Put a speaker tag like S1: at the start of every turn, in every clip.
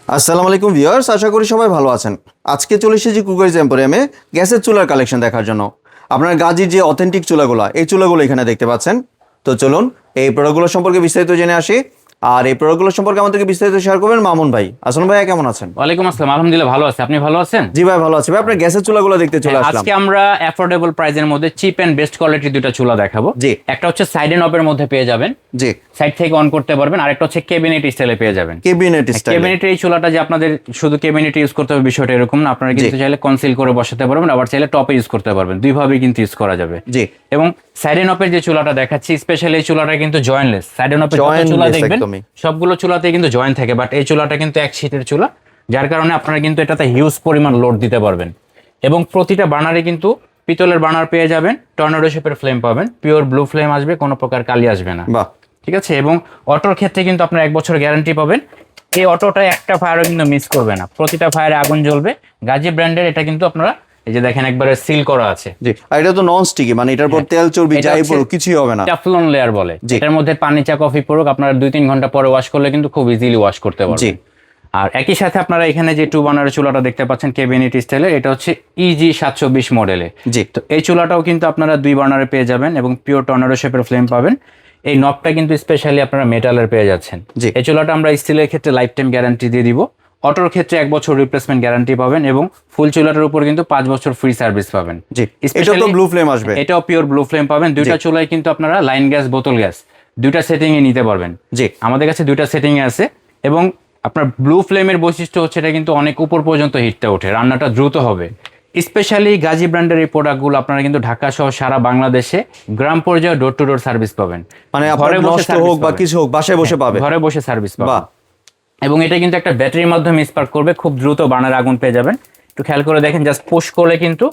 S1: আসসালামু আলাইকুম ভিউয়ার্স, আশা করি সবাই ভালো আছেন। আজকে চলে এসেছি কুকারিজ এম্পোরিয়ামে গ্যাসের চুলার কালেকশন দেখার জন্য। আপনার গাজীর যে অথেন্টিক চুলাগুলো, এই চুলাগুলো এখানে দেখতে পাচ্ছেন। তো চলুন এই প্রোডাক্টগুলো সম্পর্কে বিস্তারিত জেনে আসি। আর এই প্রোডাক্টগুলো সম্পর্কে আমাদেরকে বিস্তারিত শেয়ার করবেন মামুন ভাই। আসসালামু ভাই, কেমন আছেন?
S2: ওয়ালাইকুম আসসালাম, আলহামদুলিল্লাহ ভালো আছি। আপনি ভালো আছেন?
S1: জি ভাই, ভালো আছি ভাই। আপনার গ্যাসের চুলাগুলো দেখতে চলে আসলাম।
S2: আজকে আমরা অ্যাফোর্ডেবল প্রাইসের মধ্যে চিপ এন্ড বেস্ট কোয়ালিটির দুটো চুলা দেখাবো।
S1: জি।
S2: একটা হচ্ছে সাইড এন্ড অপের মধ্যে পেয়ে যাবেন,
S1: জি,
S2: সাইড থেকে অন করতে পারবেন, আর একটা হচ্ছে ক্যাবিনেট স্টাইলে পেয়ে যাবেন।
S1: Cabinet style.
S2: ক্যাবিনেটের এই চুলাটা যে আপনাদের শুধু ক্যাবিনেট ইউজ করতে হবে বিষয়টা এরকম না, আপনারা কিন্তু চাইলে কনসিল করে বসাতে পারবেন, আবার চাইলে টপে ইউজ করতে পারবেন। দুইভাবেই কিন্তু ইউজ করা যাবে।
S1: জি।
S2: এবং সাইড এন্ড অপের যে চুলাটা দেখাচ্ছি, স্পেশালি এই চুলাটা কিন্তু জয়েন্টলেস। সাইড এন্ড অপের যত চুলা
S1: Jointless
S2: দেখবেন
S1: একদমই।
S2: সবগুলো চুলাতে কিন্তু জয়েন্ট থাকে, বাট এই চুলাটা কিন্তু এক শীটের চুলা, যার কারণে আপনারা কিন্তু এটাতে হিউজ পরিমাণ লোড দিতে পারবেন। এবং প্রতিটা বার্নারে কিন্তু পিতলের বার্নার পেয়ে যাবেন, টর্নেডো শেপের ফ্লেম পাবেন, পিওর ব্লু ফ্লেম আসবে, কোনো প্রকার কালি আসবে না।
S1: বাহ,
S2: ঠিক আছে। এবং অটোর ক্ষেত্রে কিন্তু আপনার 1 বছর গ্যারান্টি পাবেন। এই অটোটা একটা ফায়ারও কিন্তু মিস করবে না, প্রতিটা ফায়ারে আগুন জ্বলবে। গাজী ব্র্যান্ডের এটা কিন্তু আপনারা এই যে দেখেন একবারে সিল করা আছে।
S1: জি। আর এটা তো নন স্টিকি, মানে এটার পর তেল চর্বি যাই পড়ুক কিছুই হবে না।
S2: টেফলন লেয়ার বলে। এটার মধ্যে পানি চা কফি পড়ুক, আপনারা 2-3 ঘন্টা পরে ওয়াশ করলে কিন্তু খুব ইজিলি ওয়াশ করতে
S1: জি।
S2: পারবেন। আর একই সাথে আপনারা এখানে যে 2 বার্নারের চুলাটা দেখতে পাচ্ছেন ক্যাবিনেট স্টাইলের, এটা হচ্ছে ইজি 720 মডেলে।
S1: জি।
S2: তো এই চুলাটাও কিন্তু আপনারা 2 বার্নারে পেয়ে যাবেন এবং পিওর টর্নেডো শেপের ফ্লেম পাবেন। এই নবটা কিন্তু স্পেশালি আপনারা মেটালের পেয়ে যাচ্ছেন।
S1: জি।
S2: এই চুলাটা আমরা স্টিলের ক্ষেত্রে লাইফ টাইম গ্যারান্টি দিয়ে দিব, অটোর ক্ষেত্রে 1 বছর রিপ্লেসমেন্ট গ্যারান্টি পাবেন এবং ফুল চুলাটার উপর কিন্তু 5 বছর ফ্রি সার্ভিস পাবেন।
S1: জি। এটা তো ব্লু ফ্লেম আসবে।
S2: এটাও পিওর ব্লু ফ্লেম পাবেন। দুইটা চুলায় কিন্তু আপনারা লাইন গ্যাস, বোতল গ্যাস দুইটা সেটিং এ নিতে পারবেন।
S1: জি।
S2: আমাদের কাছে দুইটা সেটিং এ আছে। এবং আপনার ব্লু ফ্লেমের বৈশিষ্ট্য হচ্ছে এটা কিন্তু অনেক উপর পর্যন্ত হিটটা ওঠে, রান্নাটা দ্রুত হবে। স্পেশালি গাজী ব্র্যান্ডের এই প্রোডাক্টগুলো আপনারা কিন্তু ঢাকা সহ সারা বাংলাদেশে গ্রাম পর্যায়ে ডোর টু ডোর সার্ভিস পাবেন।
S1: মানে আপনার নষ্ট হোক বা কিছু হোক বাসায় বসে পাবে।
S2: ঘরে বসে সার্ভিস পাবেন।
S1: বাহ।
S2: এবং এটা কিন্তু একটা ব্যাটারির মাধ্যমে স্পার্ক করবে, খুব দ্রুত বার্নার আগুন পেয়ে যাবেন। একটু খেয়াল করে দেখেন, জাস্ট পুশ করলে কিন্তু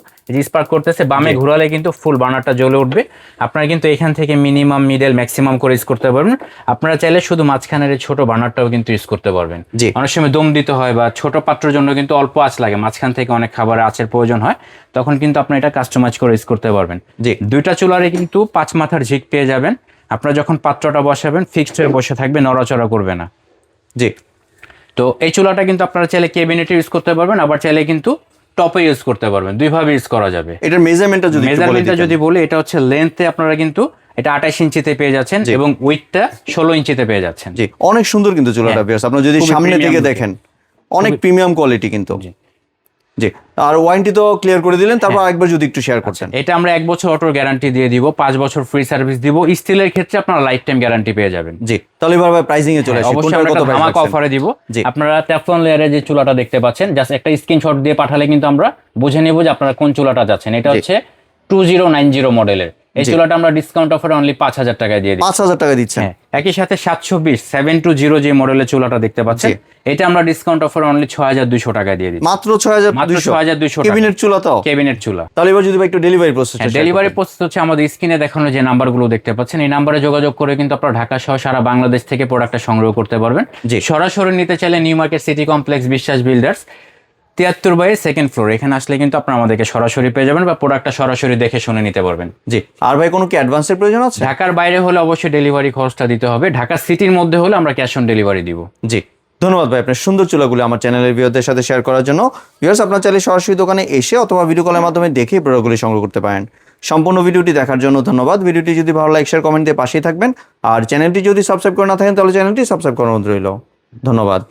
S2: স্পার্ক করতেছে, বামে ঘোরালে কিন্তু ফুল বার্নারটা জ্বলে উঠবে। আপনারা কিন্তু এখান থেকে মিনিমাম, মিডল, ম্যাক্সিমাম করে ইউজ করতে পারবেন। আপনারা চাইলে শুধু মাঝখানের এই ছোট বার্নারটাও কিন্তু ইউজ করতে পারবেন।
S1: জি।
S2: অনেক সময় দম দিতে হয় বা ছোট পাত্রের জন্য কিন্তু অল্প আঁচ লাগে, মাঝখান থেকে অনেক খাবারের আঁচের প্রয়োজন হয়, তখন কিন্তু আপনি এটা কাস্টমাইজ করে ইউজ করতে পারবেন।
S1: জি।
S2: দুইটা চুলারে কিন্তু 5 মাথার ঝিক পেয়ে যাবেন। আপনারা যখন পাত্রটা বসাবেন ফিক্সড হয়ে বসে থাকবে, নড়াচড়া করবে না।
S1: জি।
S2: তো এই চুলাটা কিন্তু আপনারা চাইলে ক্যাবিনেটে ইউজ করতে পারবেন, আবার চাইলে কিন্তু টপে ইউজ করতে পারবেন, দুইভাবে ইউজ করা যাবে।
S1: এটার মেজারমেন্টটা যদি
S2: বলি, এটা হচ্ছে লেন্থে আপনারা কিন্তু এটা 28 ইঞ্চিতে পেয়ে যাচ্ছেন এবং উইডথটা 16 ইঞ্চিতে পেয়ে যাচ্ছেন।
S1: জি। অনেক সুন্দর কিন্তু চুলাটা ভিউয়ার্স, আপনারা যদি সামনে থেকে দেখেন অনেক প্রিমিয়াম কোয়ালিটি কিন্তু। জি। আর ওয়ারেন্টি তো ক্লিয়ার করে দিলেন, তারপর একবার যদি একটু শেয়ার করছেন।
S2: এটা আমরা 1 বছর অটোর গ্যারান্টি দিয়ে দিব, 5 বছর ফ্রি সার্ভিস দিব। স্টিলের ক্ষেত্রে আপনারা লাইফ টাইম গ্যারান্টি পেয়ে যাবেন।
S1: জি। তাহলে এবার প্রাইসিং এ চলে আসি।
S2: অবশ্যই আমরা একটা ধামাকা অফারে দিব। আপনারা টেফলন লেয়ারের যে চুলাটা দেখতে পাচ্ছেন, জাস্ট একটা স্ক্রিনশট দিয়ে পাঠালে কিন্তু আমরা বুঝে নেব যে আপনারা কোন চুলাটা যাচ্ছেন। এটা হচ্ছে 2090 মডেলের। এই চুলাটা আমরা ডিসকাউন্ট অফারে অনলি 5000 টাকায় দিয়ে দিচ্ছি।
S1: 5000 টাকা দিচ্ছেন।
S2: একই সাথে 720 যে মডেলের চুলাটা দেখতে পাচ্ছেন, এটা আমরা ডিসকাউন্ট অফারে অনলি 6200 টাকায় দিয়ে দিচ্ছি।
S1: মাত্র 6200 টাকা। ক্যাবিনেট চুলা তো?
S2: ক্যাবিনেট চুলা।
S1: তাহলে এবার যদি একটু ডেলিভারি প্রসেস।
S2: ডেলিভারি প্রসেস হচ্ছে আমাদের স্ক্রিনে দেখানো যে নাম্বারগুলো দেখতে পাচ্ছেন, এই নাম্বারে যোগাযোগ করে কিন্তু আপনারা ঢাকা সহ সারা বাংলাদেশ থেকে প্রোডাক্টটা সংগ্রহ করতে পারবেন। সরাসরি নিতে চাইলে নিউ মার্কেট সিটি কমপ্লেক্স, বিশ্বাস বিল্ডার্স, 73 সেকেন্ড ফ্লোর, এখানে আসলে কিন্তু আপনারা আমাদেরকে সরাসরি পেয়ে যাবেন বা প্রোডাক্টটা সরাসরি দেখে শুনে নিতে পারবেন।
S1: জি। আর ভাই কোনো কি অ্যাডভান্সের প্রয়োজন আছে?
S2: ঢাকার বাইরে হলে অবশ্যই ডেলিভারি খরচটা দিতে হবে, ঢাকা সিটির মধ্যে হলে আমরা ক্যাশ অন ডেলিভারি দিব।
S1: জি। ধন্যবাদ ভাই আপনার সুন্দর চুলাগুলো আমার চ্যানেলের ভিউয়ারদের সাথে শেয়ার করার জন্য। ভিউয়ার্স, আপনারা চাইলে সরাসরি দোকানে এসে অথবা ভিডিও কলের মাধ্যমে দেখে প্রোডাক্টগুলি সংগ্রহ করতে পারেন। সম্পূর্ণ ভিডিওটি দেখার জন্য ধন্যবাদ। ভিডিওটি যদি ভালো লাইক, শেয়ার, কমেন্ট দিয়ে পাশেই থাকবেন। আর চ্যানেলটি যদি সাবস্ক্রাইব করে না থাকেন তাহলে চ্যানেলটি সাবস্ক্রাইব করার অনুরোধ রইল। ধন্যবাদ।